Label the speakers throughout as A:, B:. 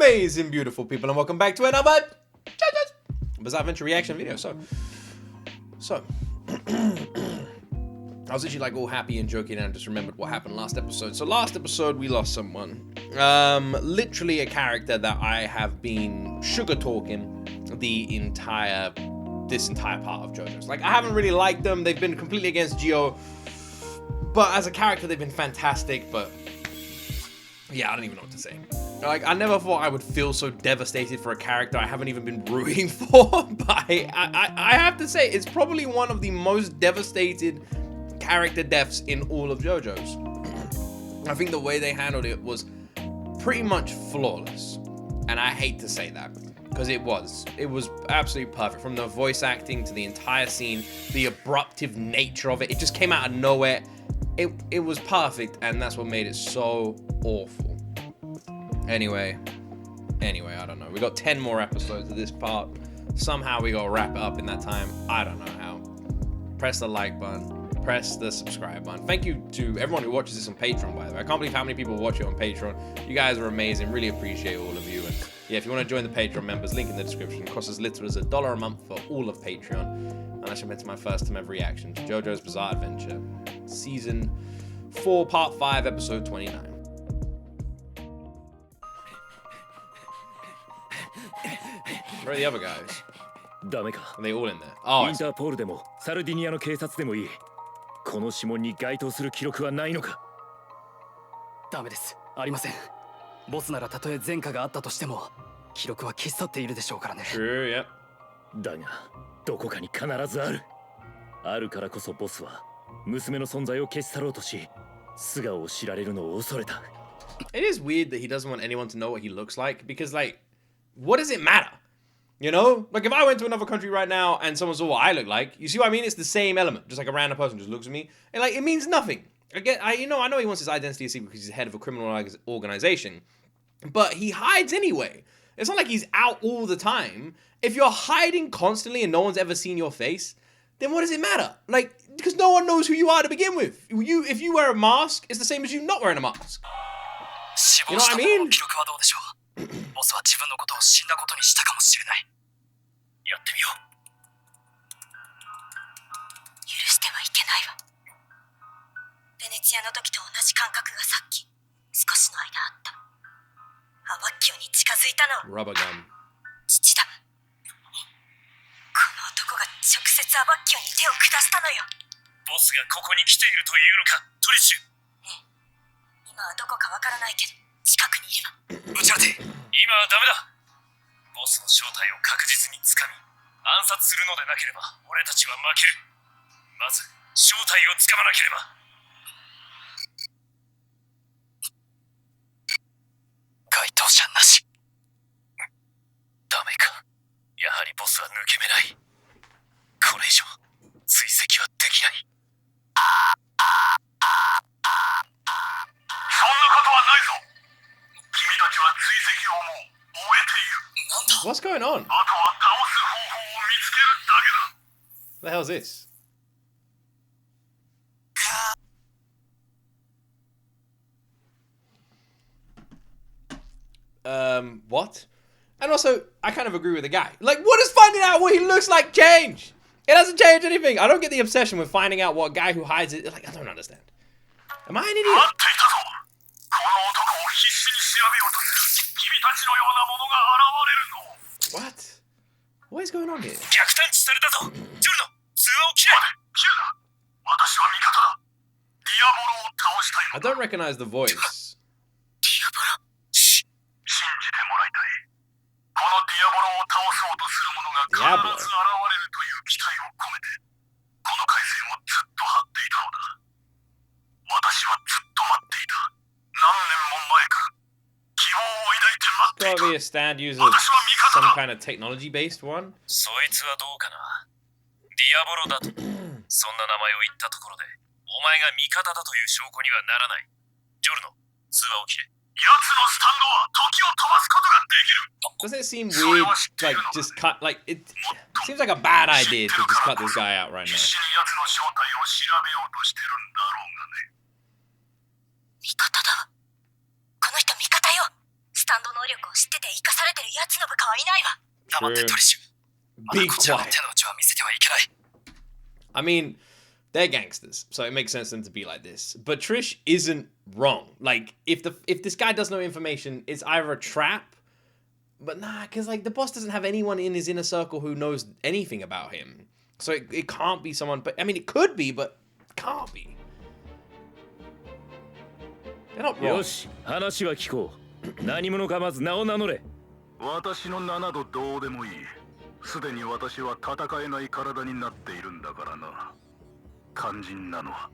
A: amazing, beautiful people, and welcome back to another JOJO'S Bizarre Adventure reaction video. So I was actually like all happy and joking, and I just remembered what happened last episode. So last episode we lost someone, literally a character that I have been sugar talking this entire part of JoJo's. Like, I haven't really liked them. They've been completely against G.O.T, but as a character they've been fantastic. But yeah, I don't even know what to say. Like, I never thought I would feel so devastated for a character I haven't even been rooting for. But I have to say, it's probably one of the most devastated character deaths in all of JoJo's. I think the way they handled it was pretty much flawless. And I hate to say that, because it was absolutely perfect. From the voice acting to the entire scene, the abruptive nature of it. It just came out of nowhere. It was perfect, and that's what made it so awful. Anyway, I don't know. We got 10 more episodes of this part. Somehow we gotta wrap it up in that time. I don't know how. Press the like button. Press the subscribe button. Thank you to everyone who watches this on Patreon, by the way. I can't believe how many people watch it on Patreon. You guys are amazing. Really appreciate all of you. And yeah, if you want to join the Patreon members, link in the description. It costs as little as $1 a month for all of Patreon. And I should mention my first time ever reaction to JoJo's Bizarre Adventure, Season 4, Part 5, Episode 29. Where are the other guys? Are they all in there? Oh, I see.
B: インターポールでもサルディニアの警察でもいい。この指紋に該当する記録はないのか？
C: ダメです。ありません。ボスならたとえ前科があったとしても記録は消し去っているでしょうからね。
A: True, yep.
B: だがどこかに必ずある。あるからこそボスは娘の存在を消し去ろうとし、素顔を知られるのを恐れた。
A: It is weird that he doesn't want anyone to know what he looks like, because like, what does it matter? You know, like if I went to another country right now and someone saw what I look like, you see what I mean? It's the same element. Just like a random person just looks at me, and like it means nothing. I know he wants his identity a secret because he's head of a criminal organization, but he hides anyway. It's not like he's out all the time. If you're hiding constantly and no one's ever seen your face, then what does it matter? Like, because no one knows who you are to begin with. If you wear a mask, it's the same as you not wearing a mask. You know what I mean?
C: ボスは自分のことを死んだことにしたかもしれない。やってみよう。許してはいけないわ。ベネチアの時と同じ感覚がさっき少しの間あった。アバッキオに近づいたのは父だ。この男が直接アバッキオに手を下したのよ。ボスがここに来ているというのか、トリシュ。ええ、今はどこかわからないけど近くにいれば。うちらて、今はダメだ。ボスの正体を確実につかみ暗殺するのでなければ俺たちは負ける。まず正体をつかまなければ。該当者なし。ダメか。やはりボスは抜け目ない。これ以上追跡はできない。そんなことはないぞ。
A: What's going on? What the hell is this? What? And also, I kind of agree with the guy. Like, what does finding out what he looks like change? It doesn't change anything. I don't get the obsession with finding out what guy who hides it. Like, I don't understand. Am I an idiot? What? What is going on here? I don't recognize the voice. Diablo. Probably a stand user of some kind of technology-based one.
B: そいつはどうかな。ディアボロだと。そんな名前を言ったところで、お前が味方だという証拠にはならない。ジョルノ、通話を切れ。奴のスタンドは時を飛ばすことができる。
A: Doesn't it seem weird, like, just cut, like, it seems like a bad idea to just cut this guy out right now.
C: 味方だわ。この人味方よ。スタンドの能力を知ってて生かされてる奴の部下はいないわ。
B: 黙ってトリッシュ。まだ
A: Be
B: こちらの
A: quiet.
B: 手の内は見せてはいけない。
A: I mean, they're gangsters, so it makes sense for them to be like this. But Trish isn't wrong. Like, if this guy does know information, it's either a trap, but nah, because like the boss doesn't have anyone in his inner circle who knows anything about him. So it can't be someone, but I mean, it could be, but it can't be. They're not wrong.
D: よし、話は聞こう。何者かまず名を名乗れ。
E: 私の名などどうでもいい。すでに私は戦えない体になっているんだからな。肝心なのは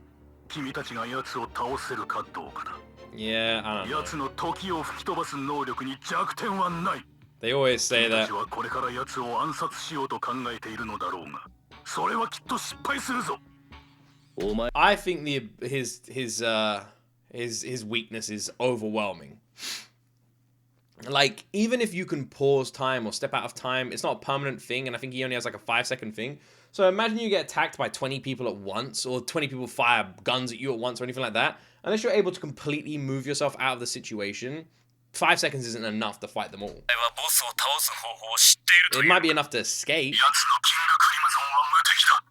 E: 君たちが奴を倒せるかどうかだ。
A: Yeah, I don't know.
E: 奴の時を吹き飛ばす能力に弱点はない。
A: They always say
E: 君た
A: that.
E: ちはこれから奴を暗殺しようと考えているのだろうが、それはきっと失敗するぞ。
D: お前
A: I think his weakness is overwhelming. Like, even if you can pause time or step out of time, it's not a permanent thing, and I think he only has like a 5-second thing. So imagine you get attacked by 20 people at once, or 20 people fire guns at you at once, or anything like that. Unless you're able to completely move yourself out of the situation, 5 seconds isn't enough to fight them all.
B: お前はボスを倒す方法を知っていると
A: It
B: いう。
A: might be enough to escape.
E: 奴のキングクリムゾンは無敵だ。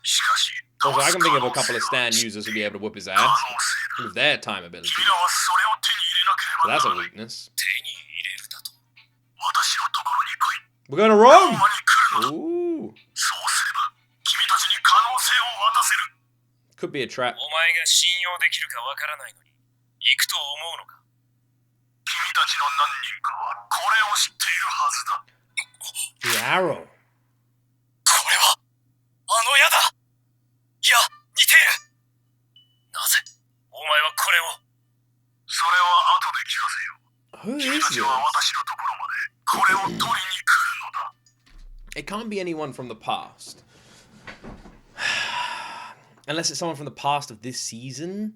E: しかし、
A: Also, I
E: 倒す
A: can think
E: 可
A: of a
E: 能
A: couple
E: 性
A: of
E: は
A: stand users who'll be able to whoop his
E: 可
A: ass
E: 能性だ。
A: with their time ability.
E: 君らはそれを手に入れなけれ
A: So
E: ばな
A: that's
E: ら
A: a
E: ない。
A: weakness.
B: 手に入れるだと。
E: 私のところに来い。
A: We're going to
E: ロー
A: Rome!
E: マに来るのだ。
A: Ooh.
E: そうすれば、君たちに可能性を渡せる。
A: Could be a trap.
B: お前が信用できるかわからないのに行くと思うのか。
E: 君たちの何人かはこれを知っているはずだ。
A: The arrow.
B: これはあの矢だ。いや、似ている。なぜお前はこれを。
E: それは後で聞かせよう。
A: Who
E: 君
A: is
E: たちは
A: this?
E: 私のところまでこれを取りに来るのだ。
A: It can't be anyone from the past. Unless it's someone from the past of this season.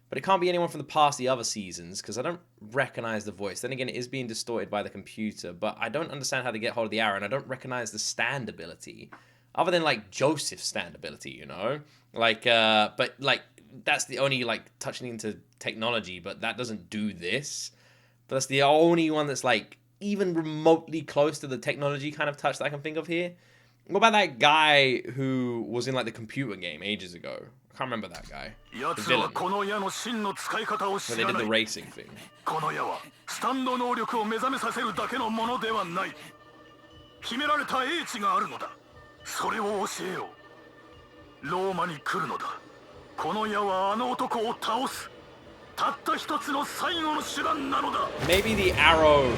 A: But it can't be anyone from the past the other seasons, because I don't recognize the voice. Then again, it is being distorted by the computer, but I don't understand how to get hold of the arrow, and I don't recognize the stand ability. Other than, like, Joseph's stand ability, you know? Like, but, like, that's the only, like, touching into technology, but that doesn't do this. But that's the only one that's, like, even remotely close to the technology kind of touch that I can think of here. What about that guy who was in, like, the computer game ages ago? I can't remember that guy. The
E: 奴は
A: villain.
E: この矢の真の使い方を
A: Where
E: 知
A: they
E: ら
A: did
E: な
A: the
E: い。
A: racing thing.
E: この矢はスタンド能力を目覚めさせるだけのものではない。決められた英知があるのだ。それを教えよう。ローマに来るのだ。この矢はあの男を倒す。たった一つの最後の手段なのだ。
A: Maybe the arrow.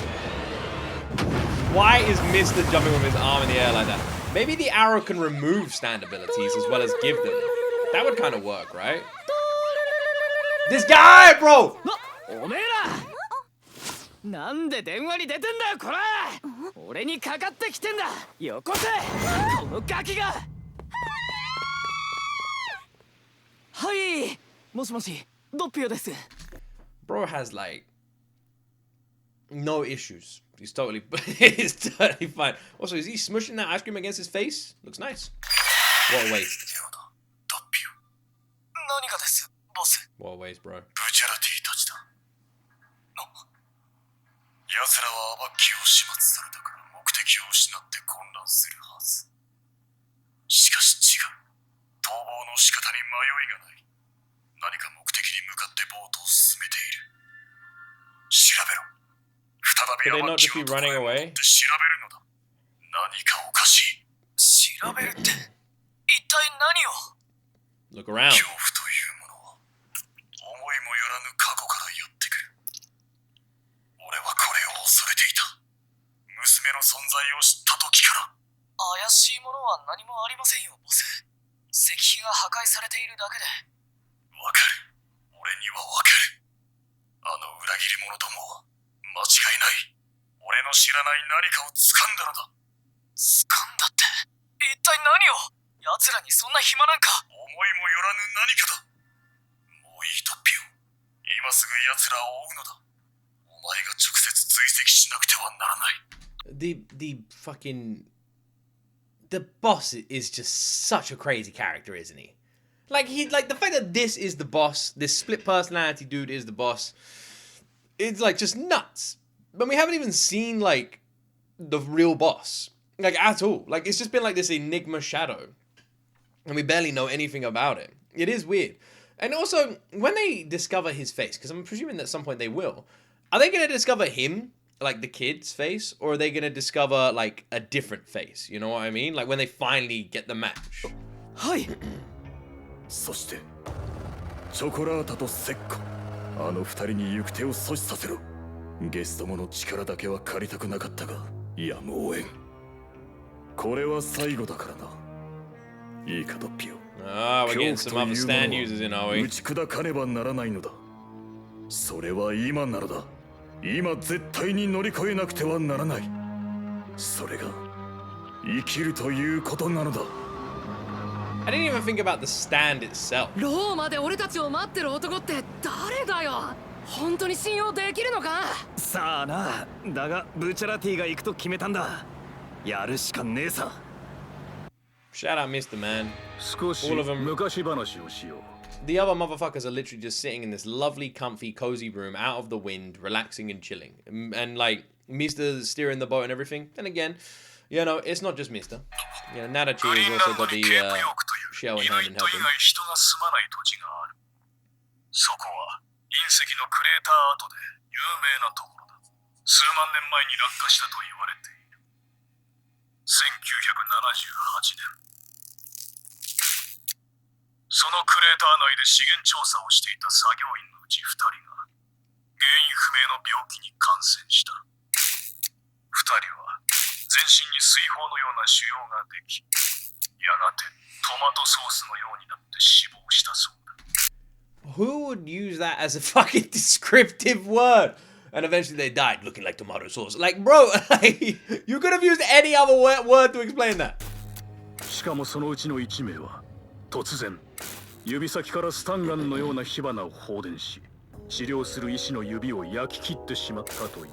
A: Why is Mr. jumping with his arm in the air like that? Maybe the arrow can remove stand abilities as well as give them. That would kind of work, right? This guy, bro!
D: おめえらなんで電話に出てんだよこら俺にかかってきてんだよこせこのガキがはいもしもしドッピオです
A: Bro has like no issues. He's totally fine. Also, is he smushing that ice cream against his face? Looks nice. What a waste.
B: ドッピオ。何がです、ボス。
A: What a waste, bro.
B: ブチャラティたちだ。奴らはアバッキを始末されたから目的を失って混乱するはず。しかし違う。逃亡の仕方に迷いがない。何か目的に向かってボートを進めている。調べろ。再
A: Could
B: び
A: they
B: アバ
A: not
B: ッキ
A: just
B: を
A: be
B: どこへ
A: running
B: 持っ
A: away?
B: て調べるのだ。何かおかしい。調べるって、一体何を。
A: Look around.
B: 恐怖というものは思いもよらぬ過去からやってくる。俺はこれを恐れていた。娘の存在を知った時から。怪しいものは何もありませんよ、ボス。石碑が破壊されているだけで。わかる。俺にはわかる。あの裏切り者どもは間違いない。俺の知らない何かを掴んだのだ。掴んだって一体何を。奴らにそんな暇なんか。思いもよらぬ何かだ。もういいドッピオ。今すぐ奴らを追うのだ。お前が直接追跡しなくてはならない。
A: The boss is just such a crazy character, isn't he? Like the fact that this is the boss, this split personality dude is the boss, it's like just nuts. But we haven't even seen, like, the real boss. Like, at all. Like, it's just been like this enigma shadow. And we barely know anything about it. It is weird. And also, when they discover his face, because I'm presuming that at some point they will, are they going to discover him, like the kid's face? Or are they going to discover, like, a different face? You know what I mean? Like, when they finally get the match.
D: Hi.
E: そしてチョコラータとセッコ、あの二人に行く手を阻止させろ。ゲストもの力だけは借りたくなかったが、やむを得ん。これは最後だからな。いいかドッピオ。
A: Ah, we're getting some other stand users in, are we?
E: 打ち砕かねばならないのだ。それは今なのだ。今絶対に乗り越えなくてはならない。それが生きるということなのだ。
A: I didn't even think about the stand itself.
D: ローマで俺たちを待ってる男って誰だよ。本当に信用できるのか。さあな。だがブチャラティが行くと決めたんだ。やるしかねえさ。
A: Shout out Mr. Man.
E: 少し
A: All of them.
E: 昔話をしよう。
A: The other motherfuckers are literally just sitting in this lovely, comfy, cozy room out of the wind, relaxing and chilling. And like, Mr. steering the boat and everything. And again, you know, it's not just Mr. You know, Nadachi has also got the shell in hand and helping.
B: そこは隕石のクレーター跡で有名なところだ。数万年前に落下したと言われている。1978年。そのクレーター内で資源調査をしていた作業員のうち2人が原因不明の病気に感染した。2人は全身に水泡のような腫瘍ができ、やがてトマトソースのようになって死亡したそうだ。
A: Who would use that as a fucking descriptive word? And eventually they died looking like tomato sauce. Like, bro, like, you could have used any other word to explain that.
E: しかもそのうちの1名は突然指先からスタンガンのような火花を放電し、治療する医師の指を焼き切ってしまったという。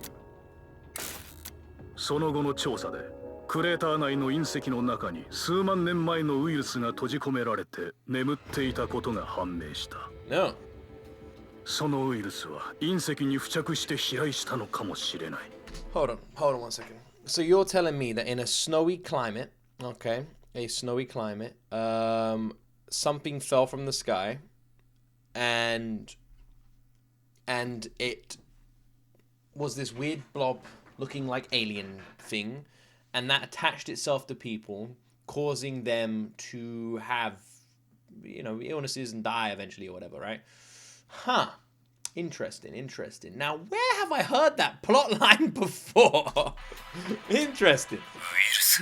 E: その後の調査でクレーター内の隕石の中に数万年前のウイルスが閉じ込められて眠っていたことが判明した。
A: No.
E: そのウイルスは隕石に付着して飛来したのかもしれない。
A: Hold on 1 second. So you're telling me that in a snowy climate, okay, a snowy climate, something fell from the sky, and it was this weird blob looking like alien thing, and that attached itself to people, causing them to have, you know, illnesses and die eventually or whatever, right? Huh. Interesting. Now, where have I heard that plot line before? Interesting.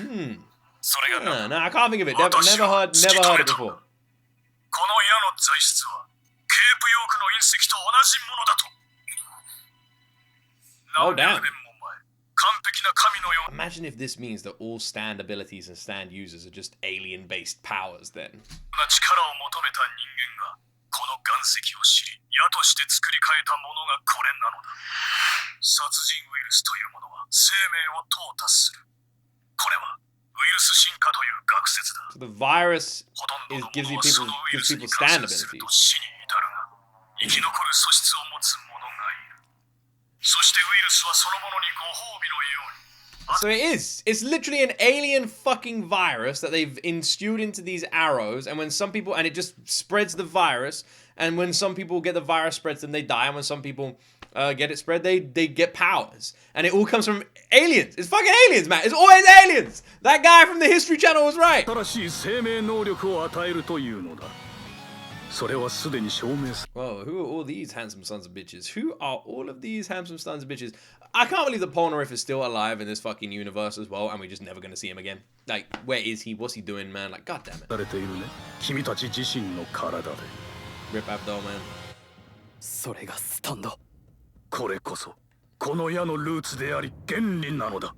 A: No, I can't think of it. Never heard it before.
B: この矢の材質はケープヨークの隕石と同じものだと。
A: Oh, damn.
B: 何百年も前、完璧な神のような
A: Imagine if this means that all stand abilities and stand users are just alien-based powers then.
B: 力を求めた人間がこの岩石を知り、矢として作り変えたものがこれなのだ。殺人ウイルスというものは生命を淘汰する。これはウイルス進化という学説だ。
A: So the virus
B: ほとんどの
A: gives
B: ものは
A: people
B: そのウイルスに
A: stand
B: 感染する
A: abilities.
B: と死に至るが、生き残る素質を持つ者がいる。そしてウイルスはそのものにご褒美のように。
A: So it is. It's literally an alien fucking virus that they've instilled into these arrows, and when some people, and it just spreads the virus, and when some people get the virus spreads them, they die, and when some people get it spread, they get powers. And it all comes from aliens. It's fucking aliens, man. It's always aliens. That guy from the History Channel was right.
E: 新しい生命能力を与えるというのだ。それはすでに証明さ。
A: Whoa, who are all these handsome sons of bitches? Who are all of these handsome sons of bitches? I can't believe that Polnareff is still alive in this fucking universe as well, and we're just never gonna see him again. Like, where is he? What's he doing, man? Like, god damn it.
E: されているね。君たち自身の体で。
A: Rip Abdul, man.
D: それがスタンド。
E: これこそこの矢のルーツであり原理なのだ。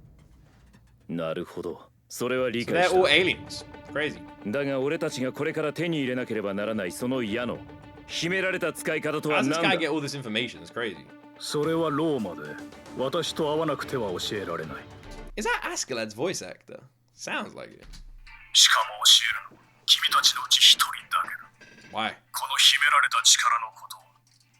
F: なるほど。それは理
A: So
F: 解
A: they're
F: し
A: all
F: た。
A: aliens. Crazy.
F: だが俺たちがこれから手に入れなければならないその矢の秘められた使い方と
A: How
F: は
A: does this
F: 何だ
A: guy get all this information? It's crazy.
E: それはローマで私と会わなくては教えられない。
A: Is that Askeladd's voice actor? Sounds like it.
B: しかも教えるのは君たちのうち一人だけだ。
A: Why?
B: この秘められた力のことを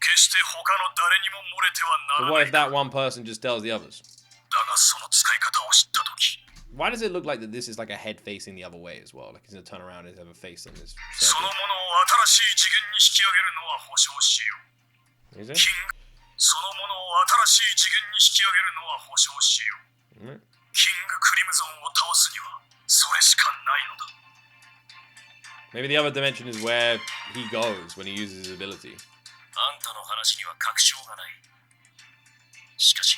B: ケ
E: して他の誰にも漏れては
A: So
E: なら
A: what
E: ない
A: if that one person just tells the others?
E: だがその使い方を知った時
A: Why does it look like that this is like a head facing the other way as well? Like he's gonna turn around and have a face on this
E: その
A: circle.
E: ものを新しい次元に引き上げるのは保証しよう
A: Is it?
E: キングそのものを新しい次元に引き上げるのは保証しよう
A: Mm.
E: キングクリムゾンを倒すにはそれしかないのだ
A: Maybe the other dimension is where he goes when he uses his ability.
B: あんたの話には確証がない。しかし、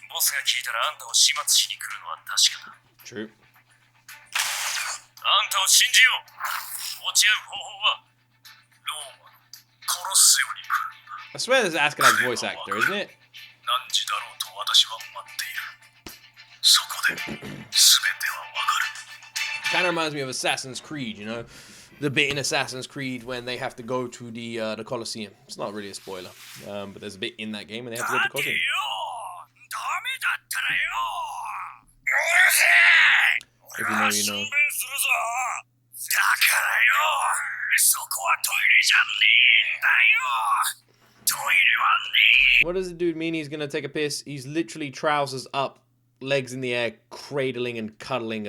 B: ボスが聞いたらあんたを始末しに来るのは確かだ。
A: True.
B: あんたを信じよう。落ち合う方法は、
E: ローマのコロッセオに来るんだ
A: I swear this is Askeladd's voice actor, isn't it?
E: 何時だろうと私は待っているそこで全てはわかる
A: Kind of reminds me of Assassin's Creed, you know? The bit in Assassin's Creed when they have to go to the Colosseum. It's not really a spoiler, but there's a bit in that game when they have to go to the Colosseum.
E: ダメだったらよ
A: If you know, you know.
E: だからよそこはトイレじゃねえんだよトイレはね
A: What does the dude mean he's gonna take a piss? He's literally trousers up, legs in the air, cradling and cuddling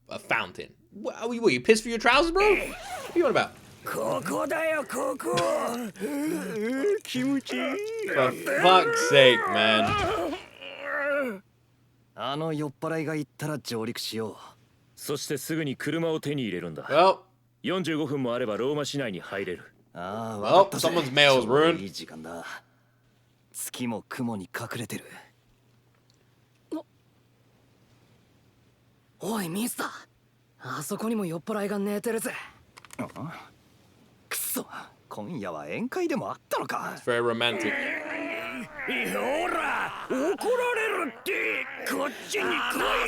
A: a fountain. What, you pissed for your trousers, bro? What are you on about?
D: ここだよここ気持ちいい
A: For fuck's sake, man.
D: あの酔っ払いが言ったら上陸しよ
F: そしてすぐに車を手に入れるんだ。
A: Well,
F: 45分もあればローマ市内に入れる。
D: うああ
A: well,
D: わかったぜ
A: someone's mail is
D: ちょうどい
A: ruined.
D: い時間だ月も雲に隠れてるおいミスターあそこにも酔っ払いが寝てるぜくそ今夜は宴会でもあったのか
A: It's very romantic.
D: ほら怒られるってこっちに来い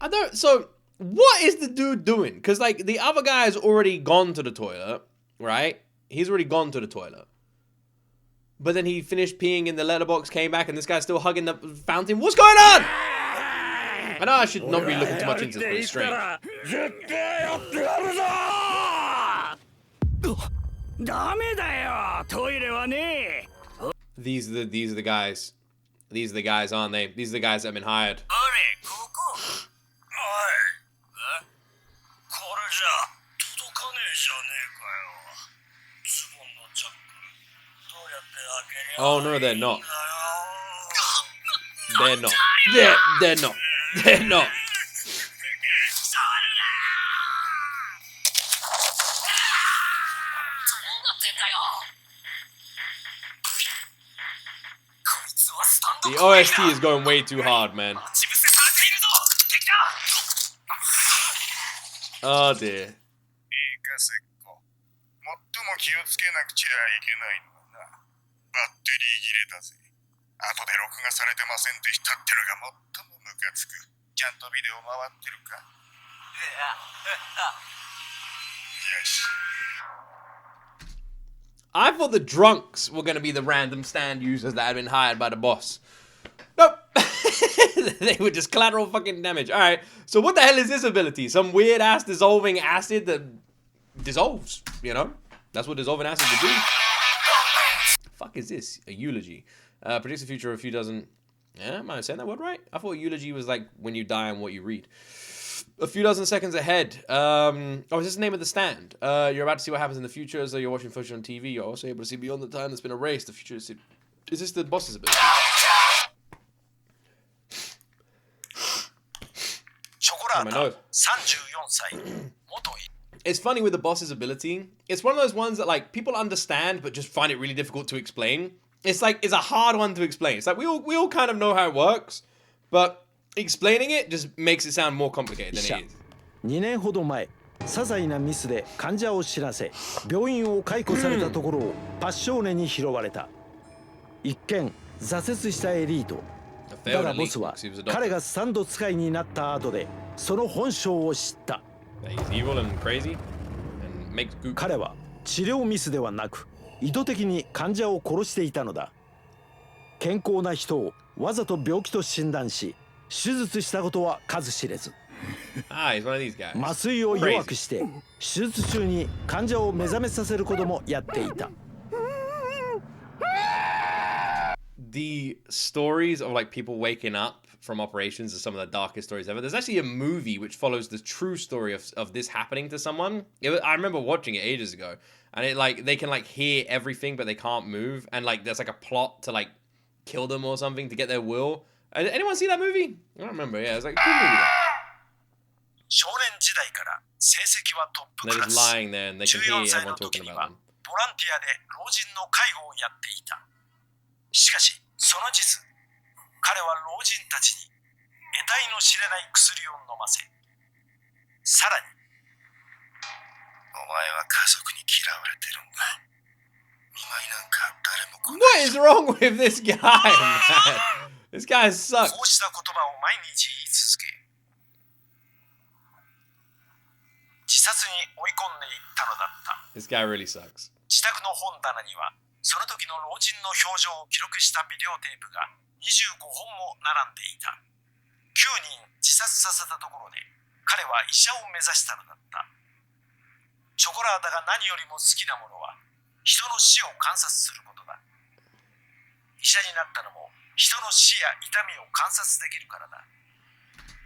A: I don't. So, what is the dude doing? Because like the other guy has already gone to the toilet, right? He's already gone to the toilet. But then he finished peeing in the letterbox, came back, and this guy's still hugging the fountain. What's going on? I know I should not be looking too much into this, but it's strange.
D: ダメだよトイレはね
A: These are the guys. These are the guys, aren't they? These are the guys that have been hired.
E: あれここおいこれじゃ届かねえじゃねえかよズボンのチャックどうやって開けりゃ
A: Oh no, they're not.
E: いいんだよ
A: They're not. They're not. They're not. こいつはスタン The
E: ドコメディ
A: OST
E: だ
A: is going way too hard, man.
E: 待ち伏せされているぞ敵だ
A: Oh dear.
E: いいかせっこ最も気をつけなくちゃいけないのはなバッテリー切れだぜ後で録画されてませんでしたってのが最もムカつくちゃんとビデオ回ってるかよし
A: I thought the drunks were going to be the random stand users that had been hired by the boss. Nope. They were just collateral fucking damage. All right. So what the hell is this ability? Some weird ass dissolving acid that dissolves, you know? That's what dissolving acid would do. Fuck is this? A eulogy. Predicts the future if you doesn't... Yeah, am I saying that word right? I thought eulogy was like when you die and what you read. A few dozen seconds ahead. Oh, is this the name of the stand? You're about to see what happens in the future as though you're watching footage on TV. You're also able to see beyond the time that's been erased. The future is... Is this the boss's ability?
E: チョコラータ34歳元
A: It's funny with the boss's ability. It's one of those ones that like people understand but just find it really difficult to explain. It's like it's a hard one to explain. It's like we all kind of know how it works, but explaining it just makes it sound more complicated than it is.
G: 2年ほど前、些細なミスで患者を知らせ、病院を解雇されたところをパッショーネに拾われた。一見挫折したエリート。だがボスは彼がスタンド使いになった後でその本性を知った。彼は治療ミスではなく意図的に患者を殺していたのだ。健康な人をわざと病気と診断し手術したことは数知れず。麻酔を弱くして手術中に患者を目覚めさせることもやっていた。
A: the stories of like people waking up from operations are some of the darkest stories ever. There's actually a movie which follows the true story of this happening to someone. I remember watching it ages ago, and it like they can like hear everything but they can't move, and like there's like a plot to like kill them or something to get their will. Anyone see that movie? I don't remember. Yeah, it's like a cool movie.
B: 少年時代から成績はトップク
A: They're
B: ラ
A: just
B: ス。
A: lying there and they can hear
B: 14歳
A: everyone
B: の時
A: talking
B: に
A: about
B: は
A: them.
B: ボランティアで老人の介護をやっていた。しかし、その実、彼は老人たちに得体の知れない薬を飲ませ、さらに、お前は家族に嫌われてるんだ。見舞いなんか誰も来ない。
A: What is wrong with this guy, man? This guy sucks.
B: こうした言葉を毎日言い続け、自殺に追い込んでいったのだった。
A: This guy really sucks.
B: 自宅の本棚には、その時の老人の表情を記録したビデオテープが25本も並んでいた。9人自殺させたところで、彼は医者を目指したのだった。チョコラータが何よりも好きなものは、人の死を観察することだ。医者になったのも、人の死や痛みを観察できるからだ。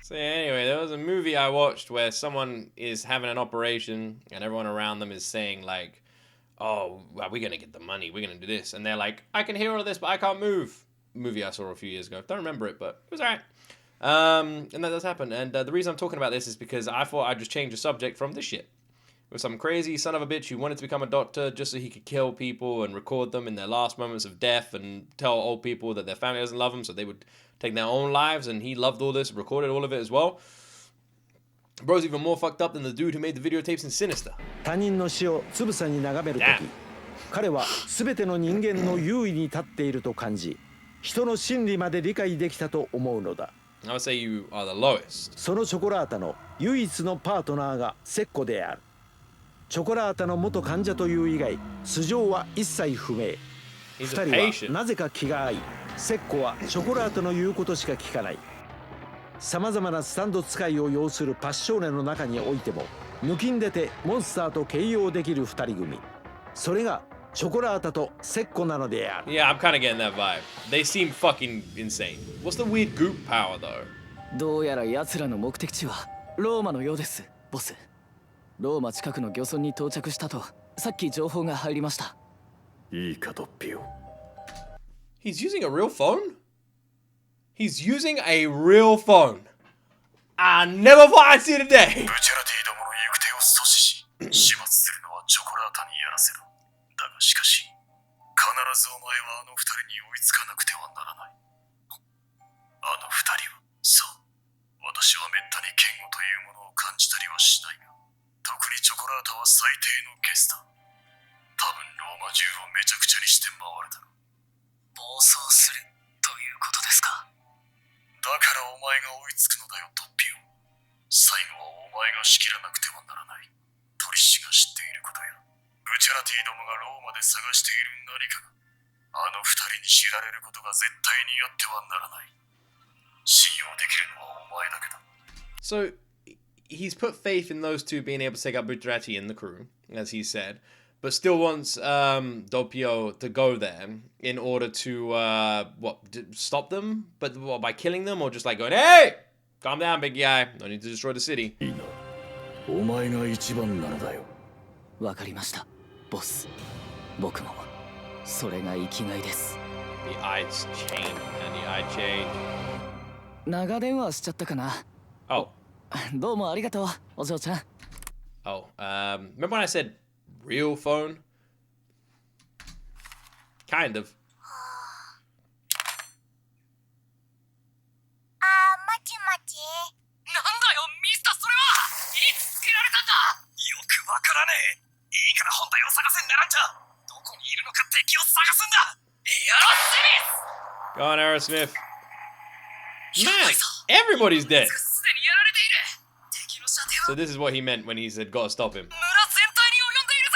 A: So anyway, there was a movie I watched where someone is having an operation and everyone around them is saying like, oh, well, we're going to get the money. We're going to do this. And they're like, I can hear all this, but I can't move. Movie I saw a few years ago. Don't remember it, but it was all right. And that does happen. And the reason I'm talking about this is because I thought I'd just change the subject from this shit. With some crazy son of a bitch who wanted to become a doctor just so he could kill people and record them in their last moments of death and tell old people that their family doesn't love them, so they would take their own lives. And he loved all this, recorded all of it as well. Bro's even more fucked up than the dude who made the videotapes in Sinister.
G: 他人の死をつぶさに眺めるとき、彼は全ての人間の優位に立っていると感じ、人の心理まで理解できたと思うのだ。
A: I would say you are the lowest.
G: そのチョコラータの唯一のパートナーがセッコである。チョコラータの元患者という以外、素性は一切不明。二人はなぜか気が合い、セッコはチョコラータの言うことしか聞かない。さまざまなスタンド使いを要するパッショーネの中においても、抜きん出てモンスターと形容できる二人組。それがチョコラータとセッコなのである。
A: Yeah, I'm kind of getting that vibe. They seem fucking insane. What's the weird goop power though?
D: どうやら奴らの目的地はローマのようです、ボス。ローマ近くの漁村に到着したとさっき情報が入りました。
E: いいかドッピオ。
A: He's using a real phone? He's using a real phone. I never thought I'd see it today.
B: ブチャラティどもの行く手を阻止し、始末するのはチョコラータにやらせろ。だがしかし、必ずお前はあの二人に追いつかなくてはならない。あの二人は、そう、私はめったに嫌悪というものを感じたりはしないが、特にチョコラータは最低のゲスだ。多分ローマ中をめちゃくちゃにして回るだろう。暴走するということですか。だからお前が追いつくのだよ、トッピオ。最後はお前が仕切らなくてはならない。トリッシュが知っていることや、ブチャラティどもがローマで探している何かが、あの二人に知られることが絶対にやってはならない。信用できるのはお前だけだ。
A: So he's put faith in those two being able to take out Butrati and the crew, as he said, but still wants Doppio to go there in order to stop them, but what, by killing them or just like going, hey, calm down, big guy, no need to destroy the city.
E: いいな。お前が一番なのだよ。
D: わかりました、ボス。僕もそれが生きがいです。
A: The eye chain and the eye chain.
D: 長電話しちゃったかな。
A: Oh.
D: どうもありがとう、お嬢ちゃん。
A: Oh, remember when I said real phone? Kind of.
C: マチマチ。
B: なんだよ、ミスター、それはいつつけられたんだ。よくわからねえ。いいから本体を探せんならんちゃ。どこにいるのか敵を探すんだ。エアロスミス。
A: Go on, Aerosmith. Man, everybody's dead.
B: すでにやられている。敵の射程
A: So
B: は
A: this is what he meant when he said, gotta stop him.
B: 村全体に及んでいるぜ。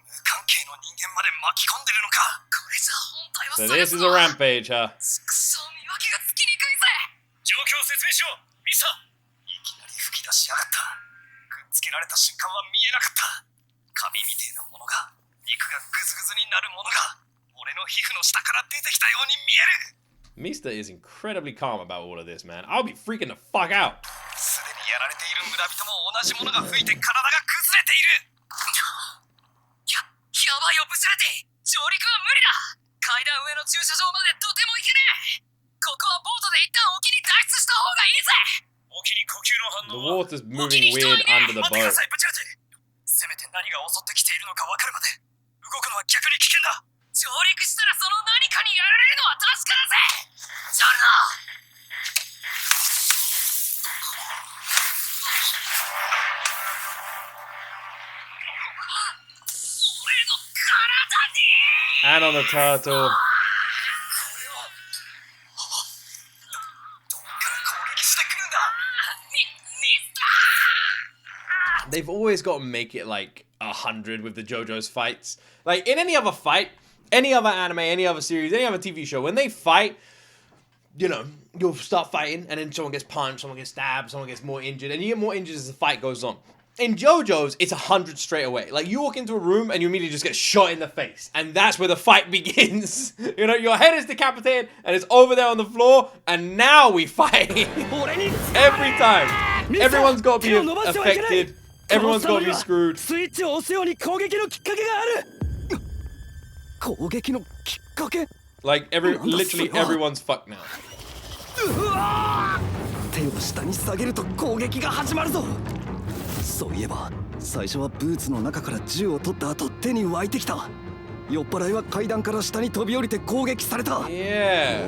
B: 無関係の人間まで巻き込んでるのか。これじゃ本
A: So
B: 体を探
A: this
B: す
A: is
B: の
A: a
B: は
A: rampage, huh?
B: くそ見分けがつきにくいぜ。状況を説明しろ、ミスター。いきなり吹き出しやがった。くっつけられた瞬間は見えなかった。紙みてえなものが、肉がグズグズになるものが、俺の皮膚の下から出てきたように見える。
A: Mista is incredibly calm about all of this, man. I'll be freaking the fuck out.
B: すでにやられている村人も同じものが吹いて体が崩れている。やばいよブチャラティ、上陸は無理だ。階段上の駐車場までとても行けねえ。ここはボートで一旦沖に脱出した方がいいぜ。沖に呼吸の反応は
A: The water's moving weird under the
B: 待ってくだ
A: boat.
B: さいブチャラティ。せめて何が襲ってきているのか分かるまで動くのは逆に危険だ。上陸したらその何かにやられるのは確かだぜ。ジョルノ。
A: And on the turtle. They've always got to make it like 100 with the JoJo's fights. Like in any other fight, any other anime, any other series, any other TV show, when they fight, you know, you'll start fighting and then someone gets punched, someone gets stabbed, someone gets more injured, and you get more injured as the fight goes on. In JoJo's, it's 100 straight away. Like, you walk into a room and you immediately just get shot in the face. And that's where the fight begins. You know, your head is decapitated and it's over there on the floor. And now we fight. Every time. Everyone's got to be affected. Everyone's got to be screwed. Like, literally everyone's fucked now.
D: 手を下に下げると攻撃が始まるぞ。そういえば最初はブーツの中から銃を取った後手に湧いてきた。酔っ払いは階段から下に飛び降りて攻撃された。もう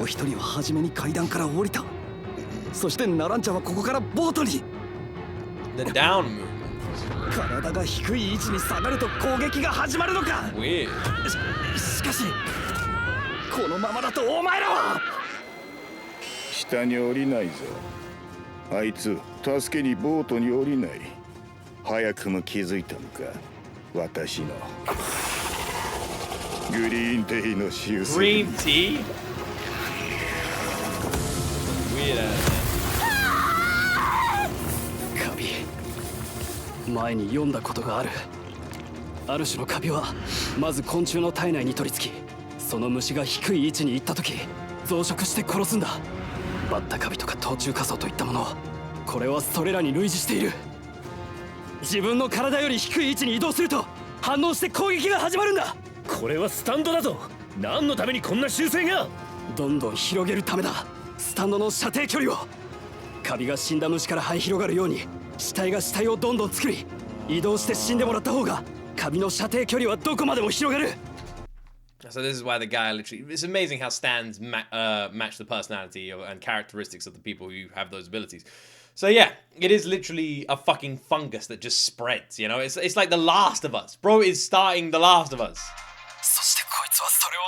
D: 一人は初めに階段から降りた。そしてナランチャはここからボートに。
A: The down movement.
D: 体が低い位置に下がると攻撃が始まるのか。しかしこのままだとお前らは
E: 下に降りないぞ。あいつ助けにボートに降りない。早くも気づいたのか。私のグリーンティーの習性。
A: Green tea? Weird ass.
D: カビ、前に読んだことがある。ある種のカビはまず昆虫の体内に取り付き、その虫が低い位置に行った時増殖して殺すんだ。バッタカビとか冬虫夏草といったもの、これはそれらに類似している。自分の体より低い位置に移動すると反応して攻撃が始まるんだ。
F: これはスタンドだぞ。何のためにこんな習性が。
D: どんどん広げるためだ。スタンドの射程距離を。カビが死んだ虫から這い広がるように死体が死体をどんどん作り、移動して死んでもらった方がカビの射程距離はどこまでも広がる。
A: So this is why the guy literally... It's amazing how stands match the personality and characteristics of the people who have those abilities. So yeah, it is literally a fucking fungus that just spreads, you know? It's like The Last of Us. Bro is starting The Last of Us.
B: そしてこいつはそれを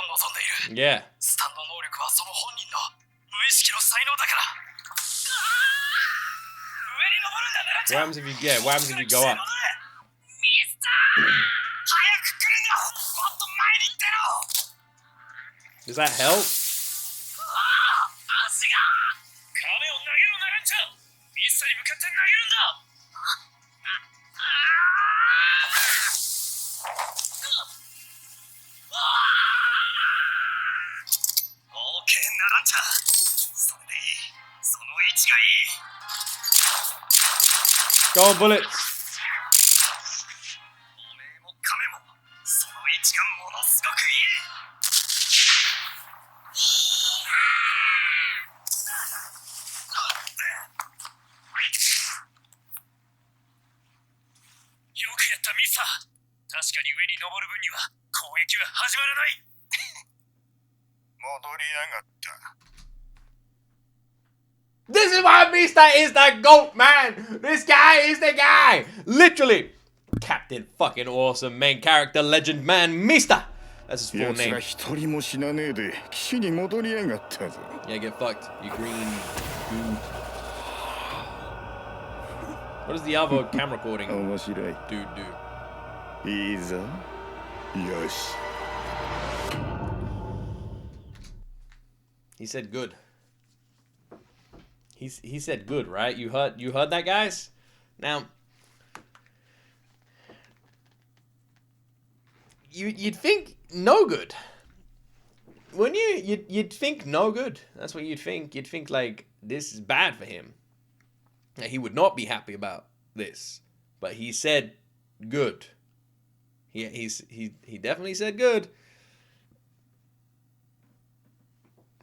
B: 望んでいる。
A: Yeah.
B: スタンド能力はその本人の無意識の才能だから。上に登るんだな。
A: What happens if you... Yeah, what happens if you go up?
B: ミスター、早く来るんだ。もっと前に行ってろ。
A: Does that help?
B: 足が。亀を投げろナランチャ。ミスターに向かって投げるんだ。オーケーナランチャ。それでいい。その位置がいい。
A: Go on, bullets.
B: おめえも亀もその位置がものすごくいい。 よくやったミスター。確かに上に登る分には攻撃は始まらない。戻りやがった。
A: This is why Mista is the GOAT, man! This guy is the guy! Literally! Captain fucking awesome main character legend man, Mista! That's his full name.
E: 奴ら一人も死なねえで岸に戻りやがったぞ。
A: Yeah, get fucked, you green dude. What is the other camera recording?
E: 面白い。
A: Dude.
E: いいぞ。よし。
A: He said good. He said good, right? You heard that, guys? Now, you'd think no good. Wouldn't you? You'd think no good. That's what you'd think. You'd think like this is bad for him. That he would not be happy about this. But he said good. He definitely said good.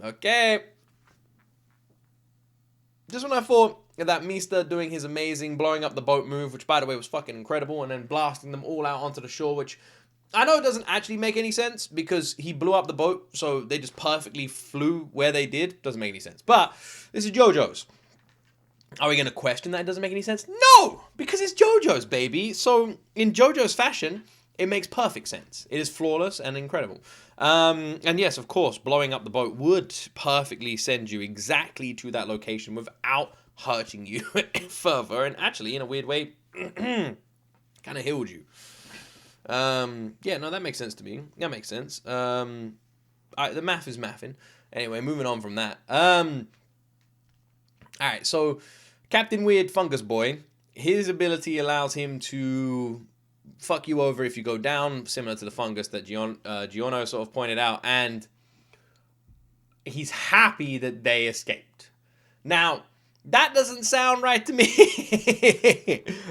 A: Okay. Just when I thought that Mista doing his amazing blowing up the boat move, which by the way was fucking incredible, and then blasting them all out onto the shore, which I know it doesn't actually make any sense because he blew up the boat, so they just perfectly flew where they did. Doesn't make any sense. But this is JoJo's. Are we going to question that it doesn't make any sense? No! Because it's JoJo's, baby. So in JoJo's fashion, it makes perfect sense. It is flawless and incredible. And yes, of course, blowing up the boat would perfectly send you exactly to that location without hurting you further. And actually, in a weird way, kind of healed you. Yeah, no, that makes sense to me. That makes sense. The math is mathing. Anyway, moving on from that. Alright, so Captain Weird Fungus Boy, his ability allows him to fuck you over if you go down, similar to the fungus that Giono sort of pointed out, and he's happy that they escaped. Now, that doesn't sound right to me.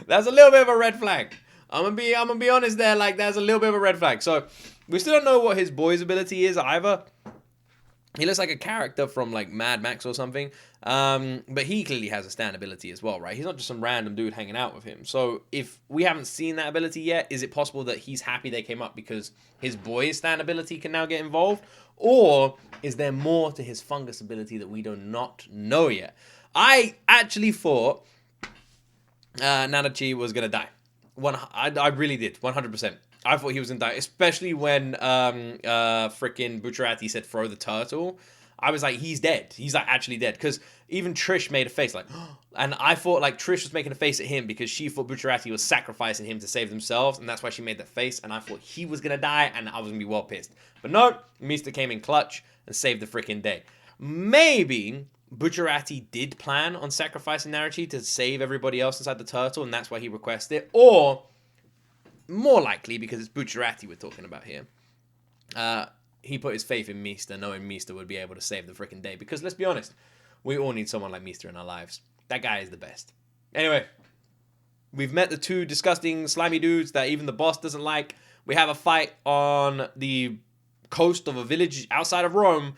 A: That's a little bit of a red flag. I'm gonna be honest there, like that's a little bit of a red flag. So we still don't know what his boy's ability is either. He looks like a character from like Mad Max or something. But he clearly has a stand ability as well, right? He's not just some random dude hanging out with him. So if we haven't seen that ability yet, is it possible that he's happy they came up because his boy's stand ability can now get involved? Or is there more to his fungus ability that we do not know yet? I actually thought Nanachi was gonna die. I really did, 100%. I thought he was gonna die, especially when frickin' Bucciarati said throw the turtle. I was like, he's dead. He's like actually dead. Because even Trish made a face like, and I thought like Trish was making a face at him because she thought Bucciarati was sacrificing him to save themselves, and that's why she made that face. And I thought he was gonna die, and I was gonna be well pissed. But no, Mista came in clutch and saved the frickin' day. Maybe Bucciarati did plan on sacrificing Narachi to save everybody else inside the turtle, and that's why he requested it. Or more likely, because it's Bucciarati we're talking about here, he put his faith in Mista, knowing Mista would be able to save the freaking day. Because let's be honest, we all need someone like Mista in our lives. That guy is the best. Anyway, we've met the two disgusting, slimy dudes that even the boss doesn't like. We have a fight on the coast of a village outside of Rome.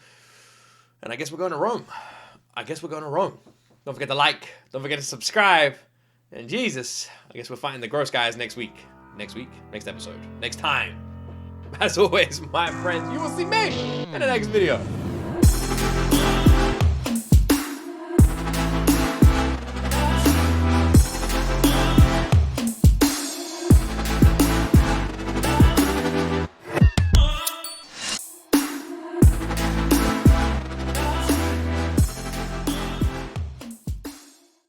A: And I guess we're going to Rome. Don't forget to like. Don't forget to subscribe. And Jesus, I guess we're fighting the gross guys next week. Next episode, next time. As always, my friends, you will see me in the next video.